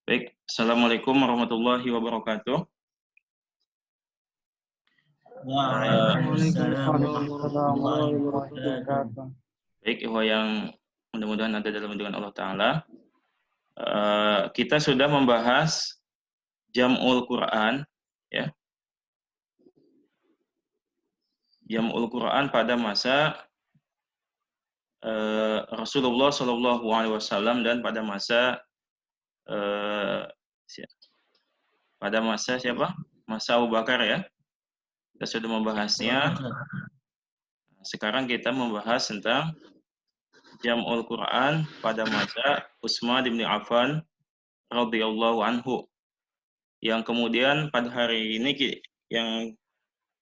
Baik, Assalamualaikum warahmatullahi wabarakatuh. Waalaikumsalam Waalaikumsalam warahmatullahi warahmatullahi wabarakatuh. wabarakatuh. Baik, ikhwah yang mudah-mudahan ada dalam lindungan Allah Ta'ala. Kita sudah membahas Jam'ul Quran, ya. Jam'ul Quran pada masa Rasulullah Shallallahu Alaihi Wasallam dan pada masa eh, siapa? Masa Abu Bakar, ya. Kita sudah membahasnya. Sekarang kita membahas tentang Jam'ul Quran pada masa Utsman bin Affan radhiyallahu anhu. Yang kemudian pada hari ini yang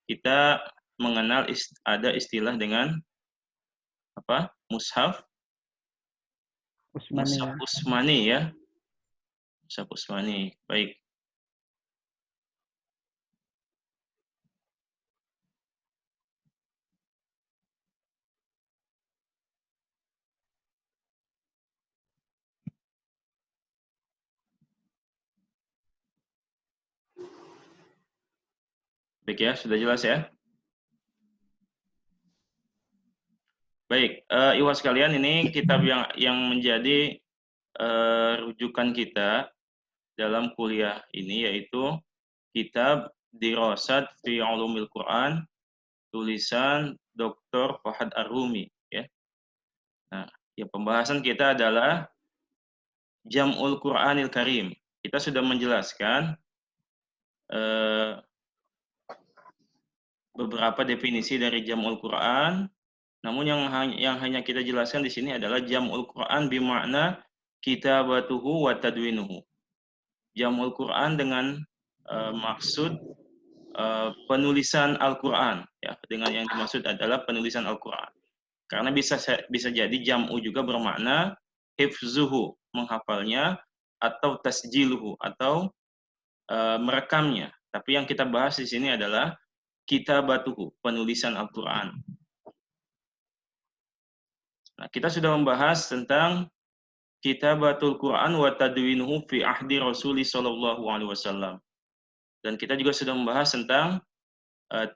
kita mengenal ada istilah dengan apa? Mushaf Usmani ya. Utsmani, ya. Mushaf Utsmani. Baik. Baik ya, sudah jelas ya. Baik, ikhwan sekalian, ini kitab yang menjadi rujukan kita dalam kuliah ini yaitu kitab Dirasat fi Ulumil Quran tulisan Dr. Fahad Ar-Rumi, ya. Nah, ya, pembahasan kita adalah Jam'ul Quranil Karim. Kita sudah menjelaskan beberapa definisi dari Jam'ul Quran. Namun yang hanya kita jelaskan di sini adalah Jam'ul Quran bimakna kitabatuhu wa tadwinuhu. Jam'ul Quran dengan maksud penulisan Al-Quran, ya. Dengan yang dimaksud adalah penulisan Al-Quran. Karena bisa jadi jam'u juga bermakna hifzuhu, menghafalnya, atau tasjiluhu, atau merekamnya. Tapi yang kita bahas di sini adalah kitabatuhu, penulisan Al-Quran. Nah, kita sudah membahas tentang kitabatul Quran wa tadwinuhu fi ahdi Rasulullah sallallahu alaihi wasallam. Dan kita juga sudah membahas tentang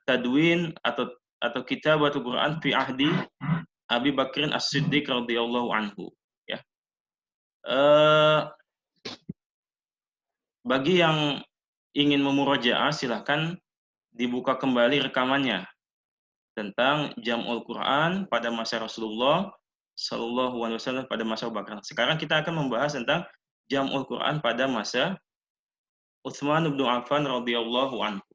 tadwin atau kitabatul Quran fi ahdi Abi Bakrin As-Siddiq radhiyallahu anhu, ya. Bagi yang ingin memurajaah, silahkan dibuka kembali rekamannya tentang Jam'ul Quran pada masa Rasulullah Sallallahu Alaihi Wasallam pada masa Abu Bakar. Sekarang kita akan membahas tentang Jam'ul Quran pada masa Utsman bin Affan radhiyallahu anhu.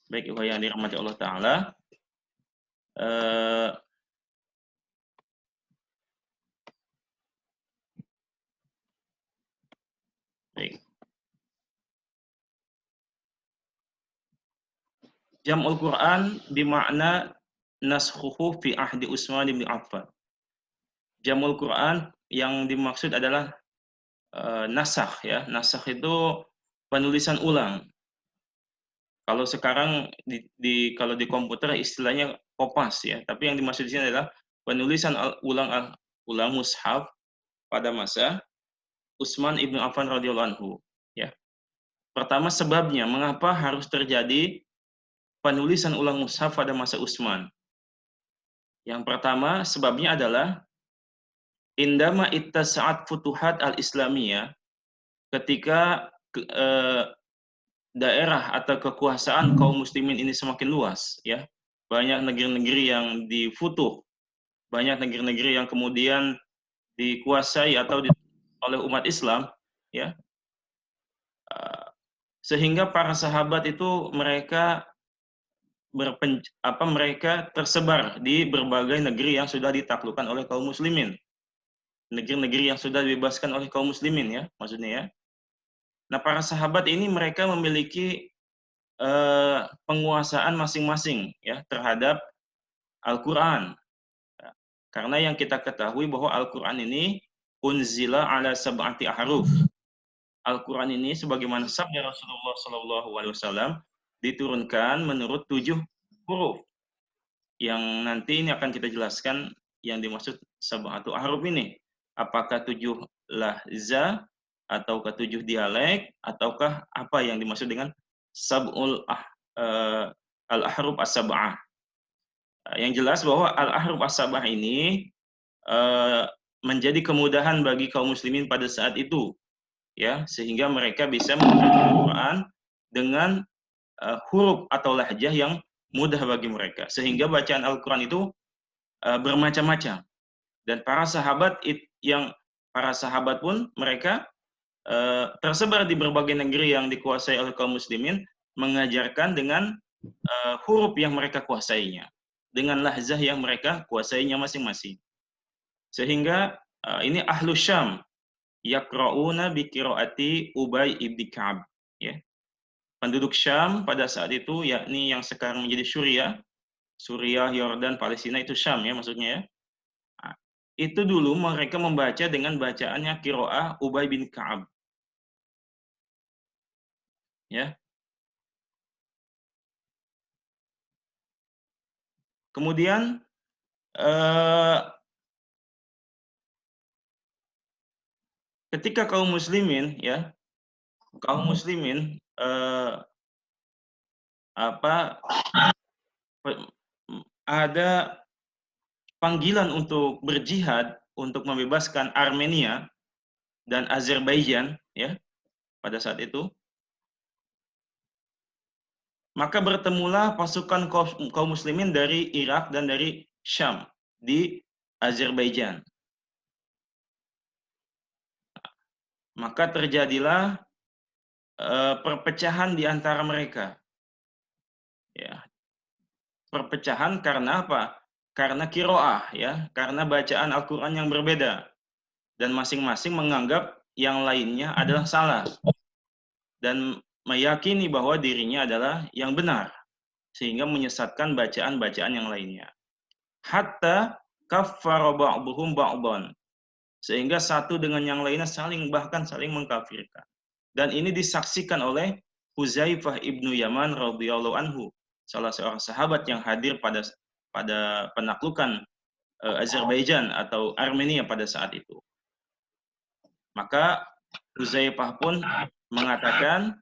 Baik, ikhwan yang dirahmati Allah Ta'ala. Baik. Jam'ul Quran bimakna naskhuhu fi ahdi Utsman bin Affan. Jam'ul Quran yang dimaksud adalah nasakh, ya. Nasakh itu penulisan ulang. Kalau sekarang kalau di komputer istilahnya kopas, ya. Tapi yang dimaksud di sini adalah penulisan ulang mushaf pada masa Utsman ibnu Affan radhiyallahu anhu, ya. Pertama, sebabnya mengapa harus terjadi penulisan ulang mushaf pada masa Utsman. Yang pertama, sebabnya adalah indama ittasa'at futuhat al-islamiyah, ketika daerah atau kekuasaan kaum muslimin ini semakin luas, ya. Banyak negeri-negeri yang difutuh, banyak negeri-negeri yang kemudian dikuasai atau oleh umat Islam, ya. Sehingga para sahabat itu mereka tersebar di berbagai negeri yang sudah ditaklukkan oleh kaum muslimin. Negeri-negeri yang sudah dibebaskan oleh kaum muslimin, ya, maksudnya, ya. Nah, para sahabat ini mereka memiliki penguasaan masing-masing, ya, terhadap Al-Qur'an. Ya. Karena yang kita ketahui bahwa Al-Qur'an ini unzila ala sab'ati ahruf. Al-Qur'an ini sebagaimana sabda Rasulullah sallallahu alaihi wasallam diturunkan menurut 7 huruf. Yang nanti ini akan kita jelaskan yang dimaksud sab'atu ahruf ini. Apakah 7 lahza ataukah 7 dialek ataukah apa yang dimaksud dengan eh, al-ahruf as-sab'ah. Yang jelas bahwa al-ahruf as-sab'ah ini eh, menjadi kemudahan bagi kaum muslimin pada saat itu, ya, sehingga mereka bisa membaca Al-Qur'an dengan huruf atau lahjah yang mudah bagi mereka, sehingga bacaan Al-Qur'an itu bermacam-macam. Dan para sahabat pun mereka tersebar di berbagai negeri yang dikuasai oleh kaum muslimin, mengajarkan dengan huruf yang mereka kuasainya, dengan lahzah yang mereka kuasainya masing-masing. Sehingga ini ahlu Syam yaqra'una bi qiraati Ubay ibn Ka'ab, ya. Penduduk Syam pada saat itu, yakni yang sekarang menjadi Suriah, Yordan, Palestina, itu Syam ya maksudnya ya. Itu dulu mereka membaca dengan bacaannya qiraah Ubay bin Ka'ab. Ya. Kemudian ketika kaum muslimin ada panggilan untuk berjihad untuk membebaskan Armenia dan Azerbaijan, ya, pada saat itu, maka bertemulah pasukan kaum muslimin dari Irak dan dari Syam di Azerbaijan. Maka terjadilah perpecahan di antara mereka. Ya. Perpecahan karena apa? Karena qiraah, ya, karena bacaan Al-Qur'an yang berbeda. Dan masing-masing menganggap yang lainnya adalah salah dan meyakini bahwa dirinya adalah yang benar, sehingga menyesatkan bacaan-bacaan yang lainnya. Hatta kaffara ba'dhum ba'dhan, sehingga satu dengan yang lainnya bahkan saling mengkafirkan. Dan ini disaksikan oleh Huzaifah ibnu Yaman radhiyallahu anhu, salah seorang sahabat yang hadir pada penaklukan Azerbaijan atau Armenia pada saat itu. Maka Huzaifah pun mengatakan,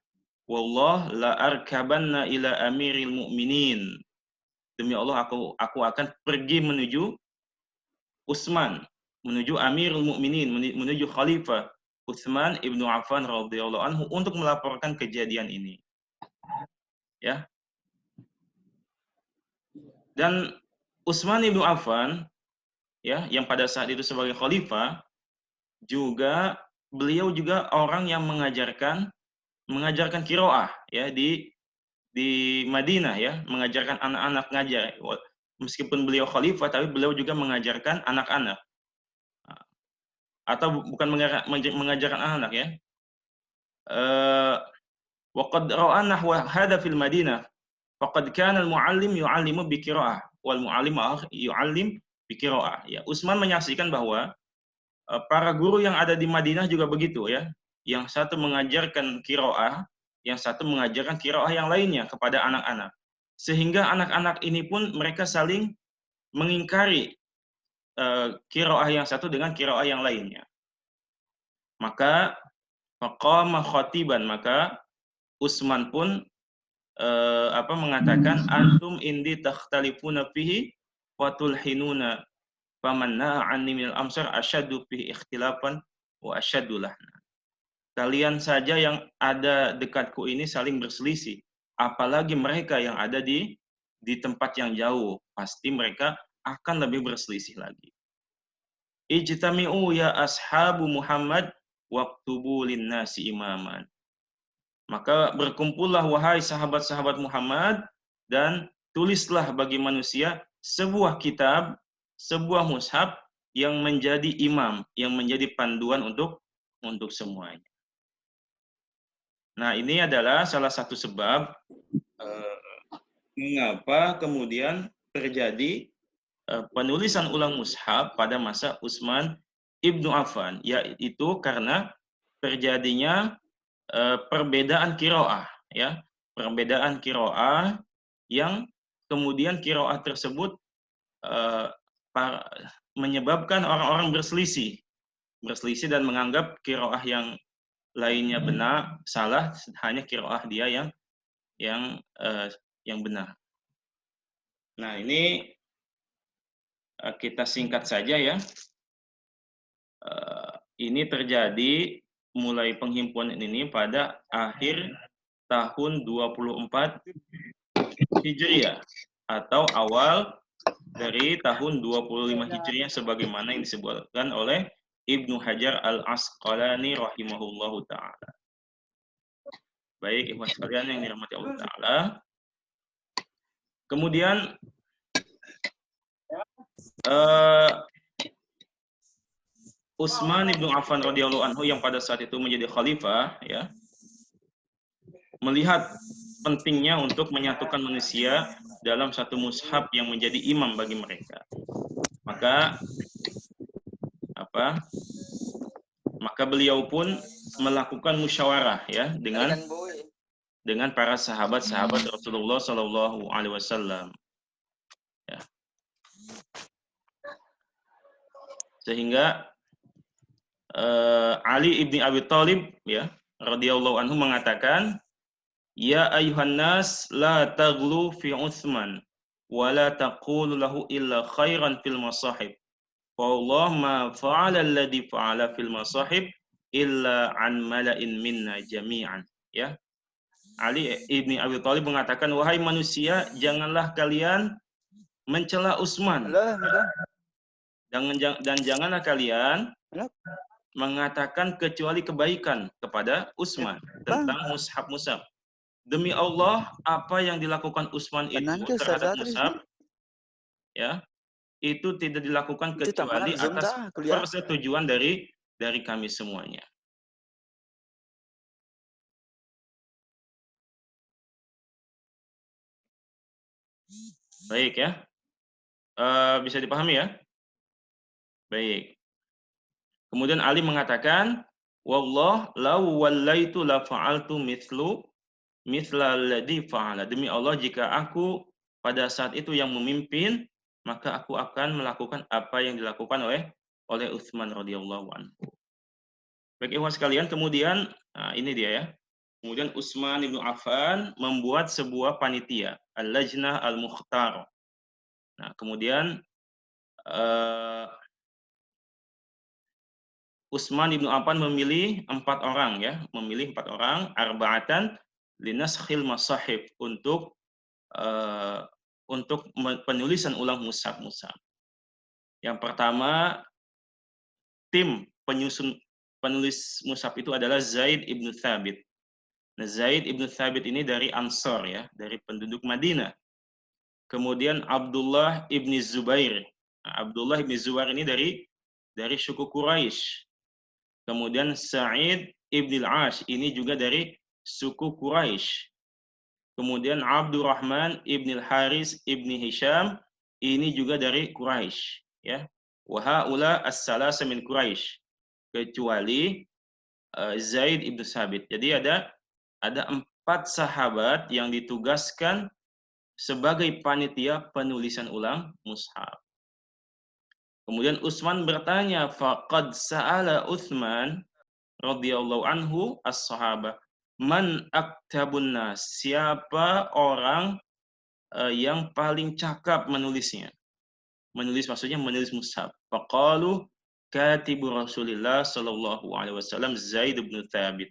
"Wallah la arkabanna ila amiril mu'minin." Demi Allah, aku akan pergi menuju Utsman, menuju Amirul Mukminin, menuju Khalifah Utsman ibnu Affan radhiyallahu anhu untuk melaporkan kejadian ini. Ya. Dan Utsman ibnu Affan, ya, yang pada saat itu sebagai khalifah, beliau juga orang yang mengajarkan qiraah, ya, di Madinah, ya, mengajarkan anak-anak ngajar. Meskipun beliau khalifah, tapi beliau juga mengajarkan anak-anak. Atau bukan mengajarkan anak, ya. Wa qad ra'a nahwa hadha fil Madinah. Faqad kana al-muallim yu'allimu bi qiraah wal muallim yu'allim bi qiraah. Ya, Utsman menyaksikan bahwa para guru yang ada di Madinah juga begitu, ya. Yang satu mengajarkan qiraah, yang satu mengajarkan qiraah yang lainnya kepada anak-anak. Sehingga anak-anak ini pun mereka saling mengingkari qiraah yang satu dengan qiraah yang lainnya. Maka faqama khatiban, maka Utsman pun mengatakan, antum indi takhtalifuna fihi wa tulhinuna faman na'a anni minal amsar asyaddu fihi ikhtilafan wa asyaddu lahna. Kalian saja yang ada dekatku ini saling berselisih, apalagi mereka yang ada di tempat yang jauh, pasti mereka akan lebih berselisih lagi. Ijtami'u ya ashabu Muhammad waktubu linnasi imaman. Maka berkumpullah wahai sahabat-sahabat Muhammad dan tulislah bagi manusia sebuah kitab, sebuah mushaf yang menjadi imam, yang menjadi panduan untuk semuanya. Nah, ini adalah salah satu sebab mengapa kemudian terjadi penulisan ulang mushaf pada masa Utsman ibnu Affan, yaitu karena terjadinya perbedaan qiraah, ya, perbedaan qiraah yang kemudian qiraah tersebut menyebabkan orang-orang berselisih, berselisih dan menganggap qiraah yang lainnya benar, salah, hanya qiraah dia yang benar. Nah, ini kita singkat saja ya. Ini terjadi mulai penghimpunan ini pada akhir tahun 24 Hijriah atau awal dari tahun 25 Hijriah sebagaimana yang disebutkan oleh Ibnu Hajar Al-Asqalani rahimahullahu taala. Baik, ikhwan sekalian yang dirahmati Allah taala. Kemudian Utsman bin Affan radhiyallahu anhu yang pada saat itu menjadi khalifah ya, melihat pentingnya untuk menyatukan manusia dalam satu mushaf yang menjadi imam bagi mereka. Maka beliau pun melakukan musyawarah ya dengan para sahabat-sahabat Rasulullah Shallallahu Alaihi Wasallam. Ya. Sehingga Ali ibni Abi Thalib ya radhiyallahu anhu mengatakan, ya ayuhan nas la taghlu fi Utsman wa la taqulu lahu illa khairan fil masahib. Wallah ma fa'ala alladhi fa'ala fil masahib illa an mala'in minna jami'an. Ya. Ali ibni Abi Thalib mengatakan, wahai manusia, janganlah kalian mencela Utsman. Dan janganlah kalian mengatakan kecuali kebaikan kepada Utsman tentang mushaf-mushaf. Demi Allah, apa yang dilakukan Utsman itu terhadap mushaf, ya, itu tidak dilakukan kecuali atas persetujuan dari kami semuanya. Baik ya, bisa dipahami ya? Baik. Kemudian Ali mengatakan, wallah law wallaitu la fa'altu mithla alladhi fa'ala. Demi Allah, jika aku pada saat itu yang memimpin, maka aku akan melakukan apa yang dilakukan oleh Utsman radhiyallahu anhu. Baik, ikhwan sekalian, kemudian ini dia ya. Kemudian Utsman bin Affan membuat sebuah panitia, Al-Lajnah Al-Mukhtar. Nah, kemudian Utsman bin Affan memilih 4 orang ya, arba'atan linaskhil masahib untuk penulisan ulang mushaf-mushaf. Yang pertama, tim penulis mushaf itu adalah Zaid ibn Thabit. Nah, Zaid ibn Thabit ini dari Ansor ya, dari penduduk Madinah. Kemudian Abdullah ibn Zubair. Nah, Abdullah ibn Zubair ini dari suku Quraisy. Kemudian Sa'id ibn al-Ash ini juga dari suku Quraisy. Kemudian Abdurrahman ibn al-Haris ibn Hisham ini juga dari Quraisy ya. Wa haula as-salasa min Quraisy, kecuali Zaid ibn Sabit. Jadi ada 4 sahabat yang ditugaskan sebagai panitia penulisan ulang mushaf. Kemudian Utsman bertanya, faqad sa'ala Utsman radhiyallahu anhu as-sahabah, man aktabun nas, siapa orang yang paling cakap menulisnya. Menulis maksudnya menulis mushaf. Faqalu katibu Rasulillah sallallahu alaihi wasallam Zaid bin Thabit.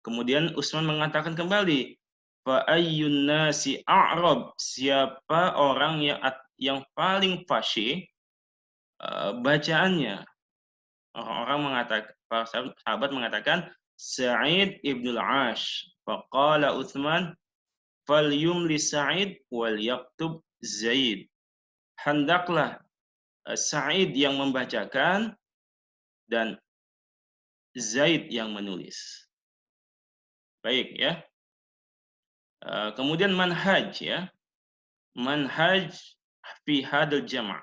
Kemudian Utsman mengatakan kembali, fa ayyun nasi a'rab, siapa orang yang paling fasih bacaannya. Orang-orang mengatakan, para sahabat mengatakan Sa'id ibn al-Ash. Faqala Utsman, falyumli Sa'id wal yaktub Zaid. Hendaklah Sa'id yang membacakan dan Zaid yang menulis. Baik ya. Kemudian manhaj ya. Manhaj fi hadal jama'.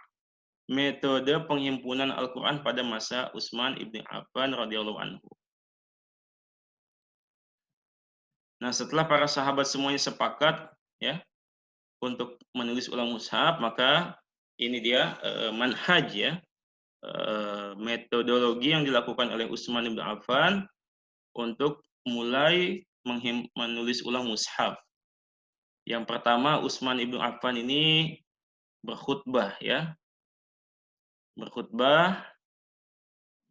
Metode penghimpunan Al-Qur'an pada masa Utsman ibn Affan radhiyallahu anhu. Nah, setelah para sahabat semuanya sepakat ya untuk menulis ulang mushaf, maka ini dia manhaj ya, metodologi yang dilakukan oleh Utsman bin Affan untuk mulai menulis ulang mushaf. Yang pertama, Utsman bin Affan ini berkhutbah ya. Berkhutbah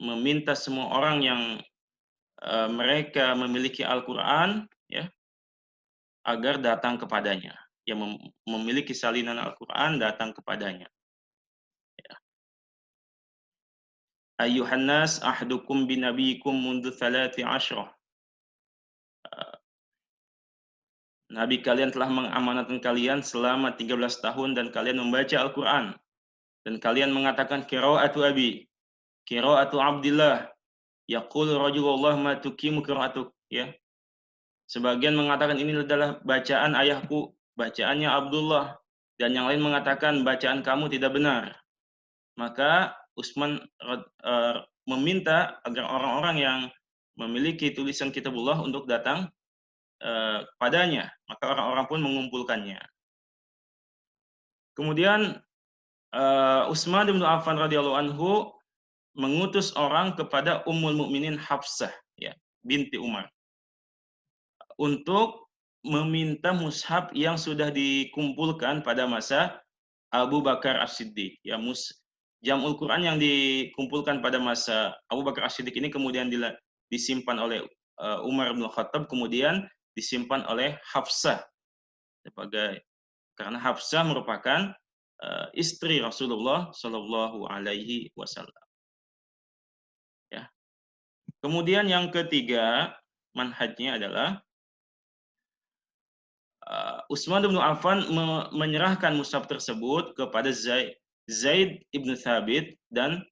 meminta semua orang yang mereka memiliki Al-Qur'an ya, agar datang kepadanya. Yang memiliki salinan Al-Qur'an datang kepadanya. Ya. Ayyuhan nas ahdukum binabiyikum mundu 13. Nabi kalian telah mengamanatkan kalian selama 13 tahun dan kalian membaca Al-Qur'an. Dan kalian mengatakan qira'atu abi, qira'atu Abdillah, yaqul rajulullah ma tuqimu qira'atuk ya. Sebagian mengatakan ini adalah bacaan ayahku, bacaannya Abdullah, dan yang lain mengatakan bacaan kamu tidak benar. Maka Utsman meminta agar orang-orang yang memiliki tulisan kitabullah untuk datang padanya, maka orang-orang pun mengumpulkannya. Kemudian Utsman bin Affan radhiyallahu anhu mengutus orang kepada Ummul Mukminin Hafsah ya, binti Umar, untuk meminta mushaf yang sudah dikumpulkan pada masa Abu Bakar As-Siddiq. Ya, Jam'ul Quran yang dikumpulkan pada masa Abu Bakar As-Siddiq ini kemudian disimpan oleh Umar bin Khattab, kemudian disimpan oleh Hafsah sebagai, karena Hafsah merupakan istri Rasulullah Shallallahu Alaihi Wasallam. Ya. Kemudian yang ketiga manhajnya adalah Utsman bin Affan menyerahkan mushaf tersebut kepada Zaid ibn Thabit dan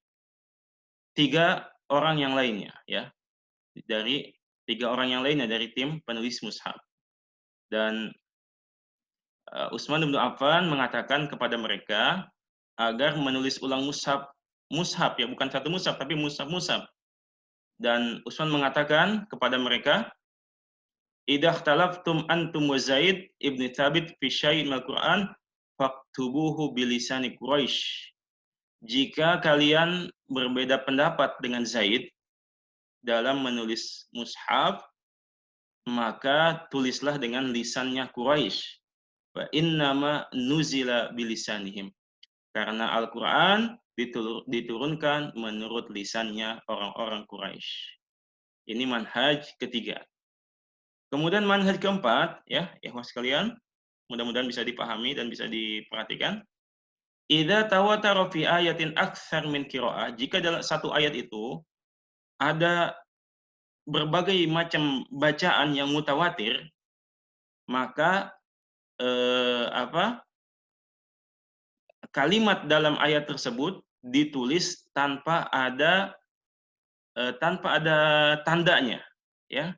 3 orang yang lainnya, ya, dari 3 orang yang lainnya dari tim penulis mushaf. Dan Utsman bin Affan mengatakan kepada mereka agar menulis ulang mushaf ya, bukan satu mushaf tapi mushaf. Dan Utsman mengatakan kepada mereka, "Idza ikhtalaftum antum wa Zaid ibn Thabit fi syai'in al-Qur'an faktubuhu bilisani Quraisy." Jika kalian berbeda pendapat dengan Zaid dalam menulis mushaf, maka tulislah dengan lisannya Quraisy. Wa innama nuzila bilisanihim. Karena Al-Qur'an diturunkan menurut lisannya orang-orang Quraisy. Ini manhaj ketiga. Kemudian manhaj keempat, ya, ikhwah sekalian, mudah-mudahan bisa dipahami dan bisa diperhatikan. Idza tawatara fi ayatin aktsar min qiraa'ah, jika dalam satu ayat itu ada berbagai macam bacaan yang mutawatir, maka kalimat dalam ayat tersebut ditulis tanpa ada tandanya, ya,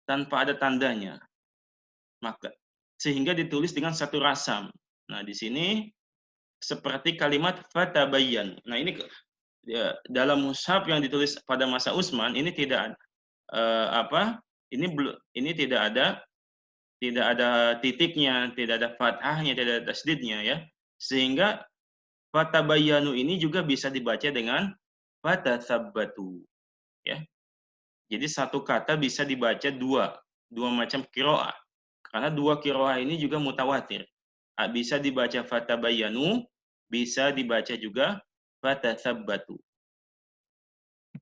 tanpa ada tandanya. Maka sehingga ditulis dengan satu rasam. Nah, di sini seperti kalimat fatabayyan. Nah, ini ya, dalam mushaf yang ditulis pada masa Utsman ini tidak ini tidak ada titiknya, tidak ada fathahnya, tidak ada tasdidnya ya. Sehingga fatabayyanu ini juga bisa dibaca dengan fatatsabbatu ya. Jadi satu kata bisa dibaca dua macam qiraah. Karena 2 qiraah ini juga mutawatir. Bisa dibaca fatabayyanu, bisa dibaca juga fatatsabbatu.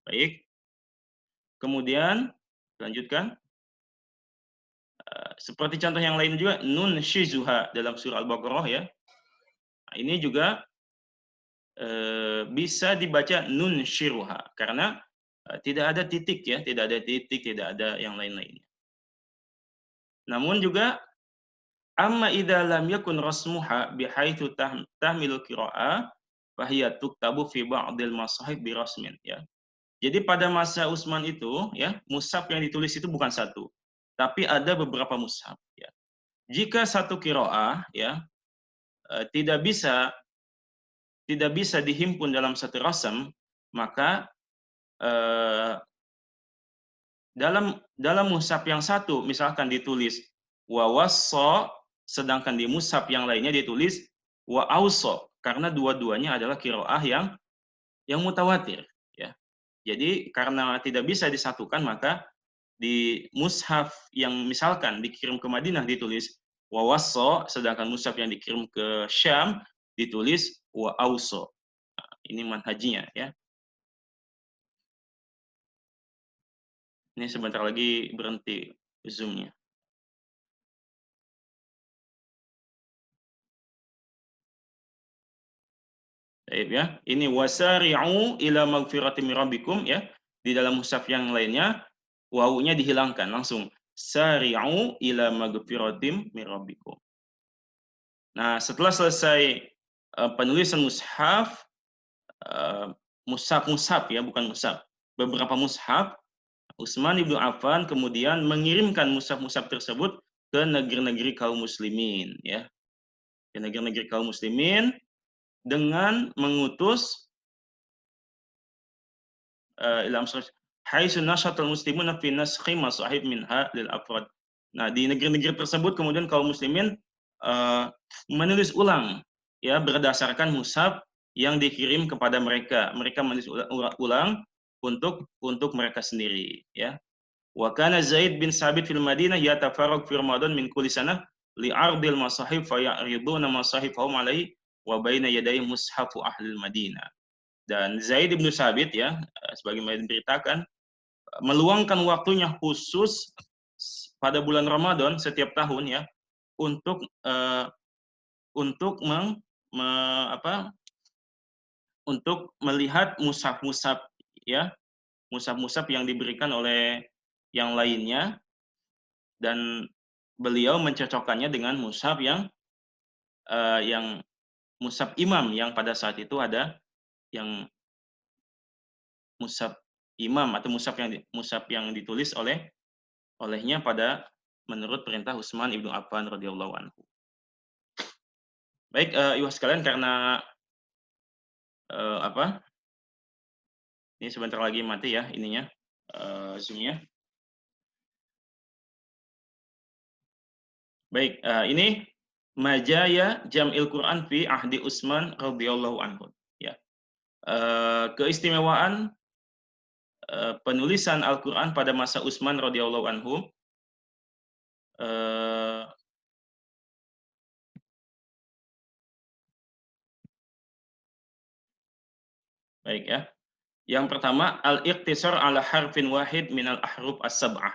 Baik. Kemudian lanjutkan. Seperti contoh yang lain juga, nun syizuha dalam surah Al-Baqarah ya. Nah, ini juga bisa dibaca nun syiruha karena tidak ada titik ya, tidak ada titik, tidak ada yang lain-lainnya. Namun juga amma idza lam yakun rasmuha bihaitsu tahmilu qira'ah fahiya tuktabu fi ba'dil mashahif bi rasmin ya. Jadi pada masa Utsman itu ya, mushaf yang ditulis itu bukan satu, tapi ada beberapa mushaf ya. Jika satu qiraah ya tidak bisa dihimpun dalam satu rasam, maka dalam mushaf yang satu misalkan ditulis wa wassa, sedangkan di mushaf yang lainnya ditulis wa ausa, karena dua-duanya adalah qiraah yang yang mutawatir, ya. Jadi karena tidak bisa disatukan, maka di mushaf yang misalkan dikirim ke Madinah ditulis wa wasso, sedangkan mushaf yang dikirim ke Syam ditulis wa auso. Nah, ini manhajnya, ya. Ini sebentar lagi berhenti Zoom-nya. Baik, ya. Ini wasari'u ila magfiratin min rabbikum, ya. Di dalam mushaf yang lainnya wawunya dihilangkan langsung. Sari'u ila magfiratin min rabbikum. Nah, setelah selesai penulisan mushaf, mushaf-mushaf, ya, bukan mushaf. Beberapa mushaf, Utsman ibnu Affan kemudian mengirimkan mushaf-mushaf tersebut ke negeri-negeri kaum muslimin, ya. Ke negeri-negeri kaum muslimin dengan mengutus ila haitsu nashatal muslimuna fi naskhi masahib minha lil afrad. Nah, di negeri-negeri tersebut kemudian kaum muslimin eee, menulis ulang, ya, berdasarkan mushaf yang dikirim kepada mereka. Mereka menulis ulang untuk mereka sendiri, ya. Wa kana Zaid bin Sabit fil Madinah yatafarraq fi Ramadan min kulli sanah li'ardil masahif fa ya'riduna masahifahum alaihi wa baina yaday mushafu ahlil Madinah. Dan Zaid bin Sabit, ya, sebagaimana diberitakan, meluangkan waktunya khusus pada bulan Ramadan setiap tahun, ya, untuk untuk meng, me, apa, untuk melihat mushaf-mushaf, ya, mushaf-mushaf yang diberikan oleh yang lainnya, dan beliau mencocokkannya dengan mushaf yang mushaf imam yang pada saat itu ada, yang mushaf imam atau mushaf yang ditulis olehnya pada menurut perintah Utsman ibnu Affan radhiyallahu anhu. Baik, ibu sekalian, karena apa? Ini sebentar lagi mati, ya, ininya Zoom-nya. Baik, ini majaya jam'il Quran fi ahdi Utsman radhiyallahu anhu, ya. Keistimewaan penulisan Al-Qur'an pada masa Utsman radhiyallahu anhu. eh, Baik, ya. Yang pertama, al-iqtisar ala harfin wahid minal ahruf as-sab'ah.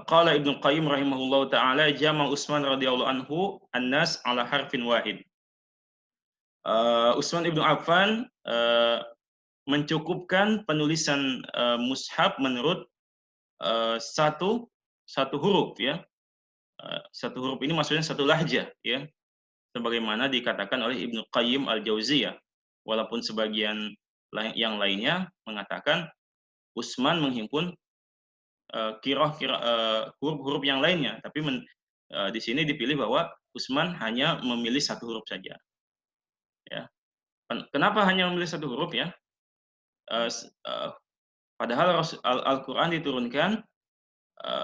Qala Ibnu Qayyim rahimahullahu taala jama Utsman radhiyallahu anhu an-nas ala harfin wahid. Utsman Ibnu Affan mencukupkan penulisan mushaf menurut satu satu huruf, ya. Satu huruf ini maksudnya satu lahjah, ya. Sebagaimana dikatakan oleh Ibnu Qayyim al-Jauziyah. Walaupun sebagian yang lainnya mengatakan Utsman menghimpun huruf-huruf yang lainnya, tapi di sini dipilih bahwa Utsman hanya memilih satu huruf saja, ya. Kenapa hanya memilih satu huruf, ya? Padahal Al-Qur'an diturunkan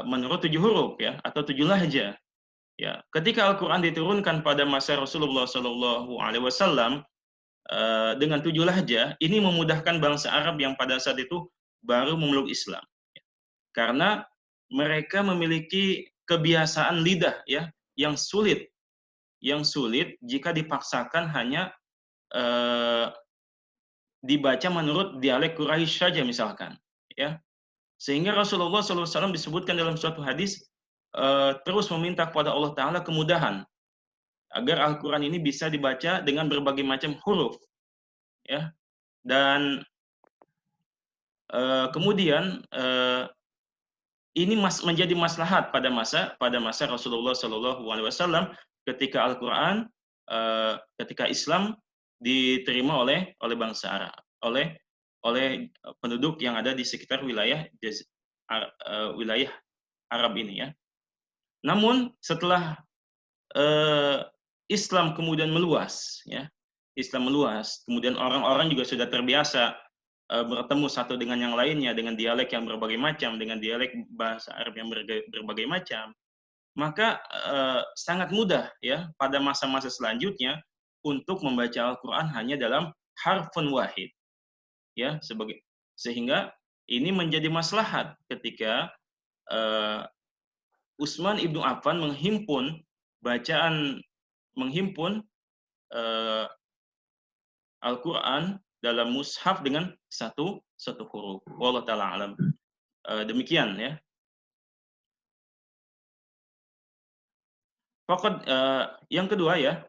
menurut 7 huruf, ya, atau 7 lahjah, ya. Ketika Al-Qur'an diturunkan pada masa Rasulullah Shallallahu alaihi wasallam dengan 7 lahjah, ini memudahkan bangsa Arab yang pada saat itu baru memeluk Islam. Karena mereka memiliki kebiasaan lidah, ya, yang sulit jika dipaksakan hanya dibaca menurut dialek Quraisy saja misalkan, ya. Sehingga Rasulullah SAW disebutkan dalam suatu hadis terus meminta kepada Allah Ta'ala kemudahan agar Al-Quran ini bisa dibaca dengan berbagai macam huruf, ya. Dan kemudian ini menjadi maslahat pada masa Rasulullah Shallallahu alaihi wasallam ketika Al-Qur'an ketika Islam diterima oleh bangsa Arab, oleh penduduk yang ada di sekitar wilayah Arab ini, ya. Namun setelah Islam kemudian meluas, ya. Islam meluas, kemudian orang-orang juga sudah terbiasa bertemu satu dengan yang lainnya, dengan dialek yang berbagai macam, dengan dialek bahasa Arab yang berbagai macam, maka sangat mudah, ya, pada masa-masa selanjutnya untuk membaca Al-Quran hanya dalam harfun wahid, ya, sehingga ini menjadi maslahat ketika Utsman ibnu Affan menghimpun eh, Al-Quran dalam mushaf dengan satu huruf. Wallahu taala alam. Demikian ya. Pokok yang kedua ya,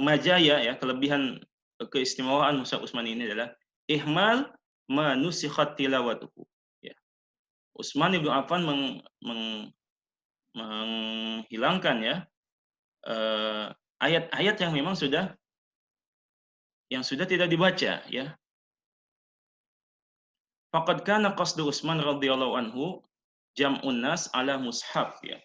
majaya ya, kelebihan keistimewaan mushaf Utsman ini adalah ihmal manusikhat tilawatuhu. Ya. Utsman ibnu Affan menghilangkan ya ayat-ayat yang memang sudah tidak dibaca ya. Faqad kana qasdu Utsman radhiyallahu anhu jam'un nas ala mushaf ya.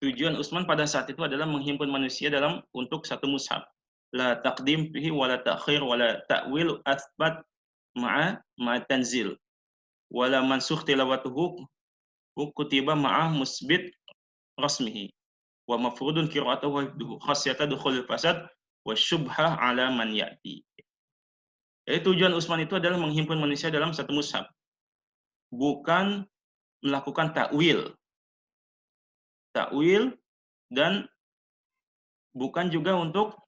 Tujuan Utsman pada saat itu adalah menghimpun manusia untuk satu mushaf. La taqdim fihi wala ta'khir wala ta'wil athbat ma'a tanzil. Wala mansukh tilawatuhu kutiba ma'a musbit rasmihi. Wa mafrudun qira'atuhu wa hifdhuhu khasyata dukhulil fasad wa syubhah ala man ya'ti. Jadi tujuan Utsman itu adalah menghimpun manusia dalam satu mushaf. Bukan melakukan takwil dan bukan juga untuk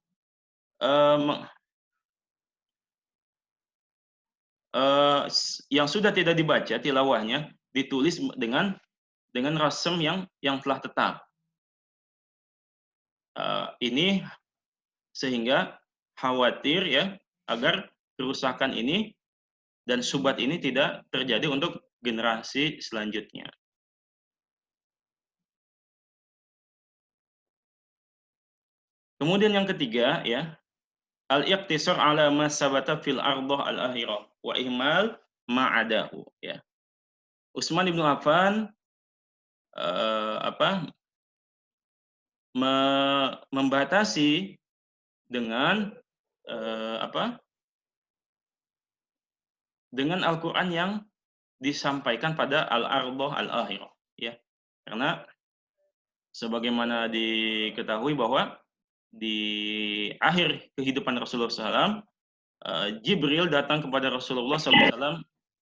yang sudah tidak dibaca tilawahnya ditulis dengan rasem yang telah tetap. Ini sehingga khawatir ya agar kerusakan ini dan subat ini tidak terjadi untuk generasi selanjutnya. Kemudian yang ketiga ya, al-iqtisar ala ma sabata fil ardah al-akhirah wa ihmal ma'adahu ya. Utsman ibnu Affan membatasi dengan dengan Al-Qur'an yang disampaikan pada al-ardah al-akhirah ya. Karena sebagaimana diketahui bahwa di akhir kehidupan Rasulullah SAW, Jibril datang kepada Rasulullah SAW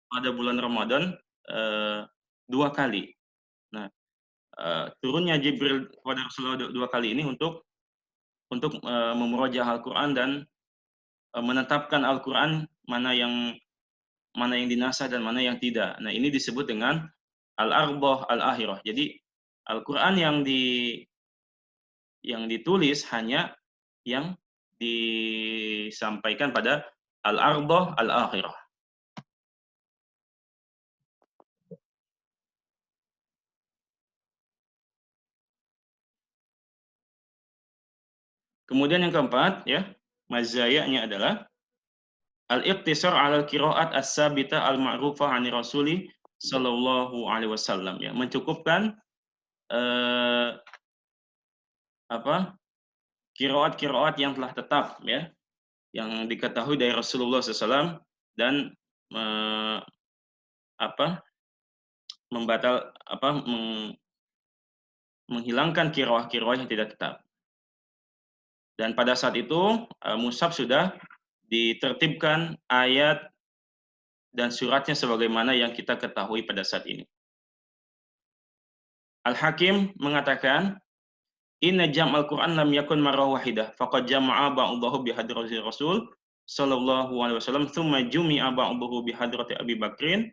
pada bulan Ramadan 2 kali. Nah, turunnya Jibril kepada Rasulullah 2 kali ini untuk memurojaah Al-Qur'an dan menetapkan Al-Qur'an mana yang dinasah dan mana yang tidak. Nah, ini disebut dengan al-ardah al-akhirah. Jadi Al-Qur'an yang ditulis hanya yang disampaikan pada al-ardah al-akhirah. Kemudian yang keempat ya, mazayanya adalah al-iqtisar 'ala al-qira'at as-sabitah al-ma'rufah 'ani Rasuli sallallahu alaihi wasallam ya, mencukupkan qiraat-qiraat yang telah tetap ya, yang diketahui dari Rasulullah SAW dan menghilangkan qiraah-qiraah yang tidak tetap. Dan pada saat itu mushaf sudah ditertibkan ayat dan suratnya sebagaimana yang kita ketahui pada saat ini. Al-Hakim mengatakan, inna jam'al Qur'an lam yakun marrah wahidah, faqad jama'a ba'dahu bi hadrati Rasul sallallahu alaihi wasallam, thumma jumi'a ba'dahu bi hadrati Abi Bakrin,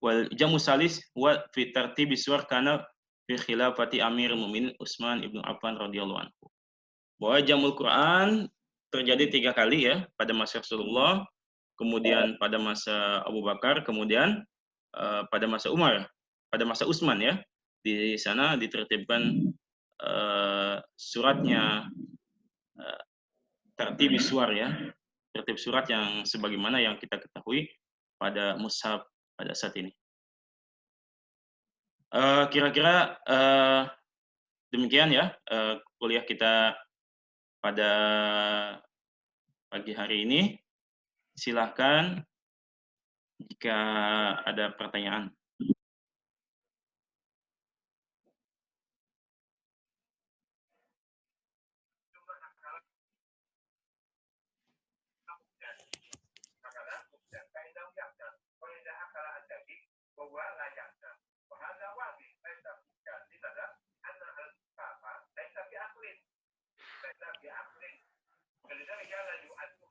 wal jamu salis wa fi tartibi suwar kana fi khilafati Amirul Mukminin Utsman ibnu Affan radhiyallahu anhu. Bahwa jamul Quran terjadi 3 kali ya, pada masa Rasulullah, kemudian pada masa Abu Bakar, kemudian pada masa Umar, pada masa Utsman ya. Di sana ditertibkan suratnya, tertib suar ya, tertib surat yang sebagaimana yang kita ketahui pada mushaf pada saat ini. Kira-kira demikian ya kuliah kita pada pagi hari ini. Silahkan jika ada pertanyaan. فهو لا يعلم وهذا واضح ليس بإشكال لماذا؟ أن الكتاب ليس بعقل ولذلك لا يؤدي